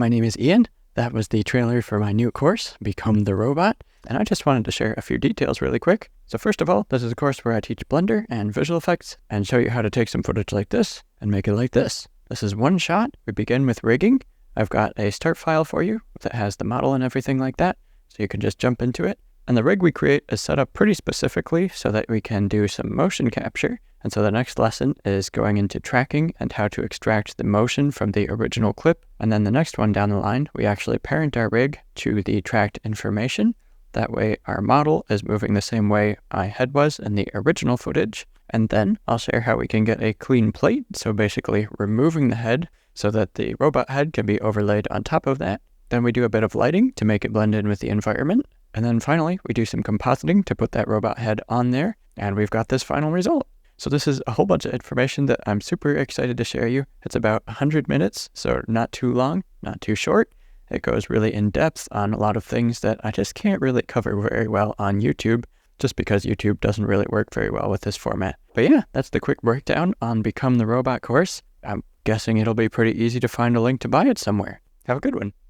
my name is Ian. That was the trailer for my new course, Become the Robot, and I just wanted to share a few details really quick. So first of all, this is a course where I teach Blender and visual effects and show you how to take some footage like this and make it like this. This is one shot. We begin with rigging. I've got a start file for you that has the model and everything like that, so you can just jump into it. And the rig we create is set up pretty specifically so that we can do some motion capture. And so the next lesson is going into tracking and how to extract the motion from the original clip. And then the next one down the line, we actually parent our rig to the tracked information. That way our model is moving the same way my head was in the original footage. And then I'll share how we can get a clean plate. So basically removing the head so that the robot head can be overlaid on top of that. Then we do a bit of lighting to make it blend in with the environment. And then finally, we do some compositing to put that robot head on there. And we've got this final result. So this is a whole bunch of information that I'm super excited to share you. It's about 100 minutes, so not too long, not too short. It goes really in depth on a lot of things that I just can't really cover very well on YouTube, just because YouTube doesn't really work very well with this format. But yeah, that's the quick breakdown on Become the Robot course. I'm guessing it'll be pretty easy to find a link to buy it somewhere. Have a good one.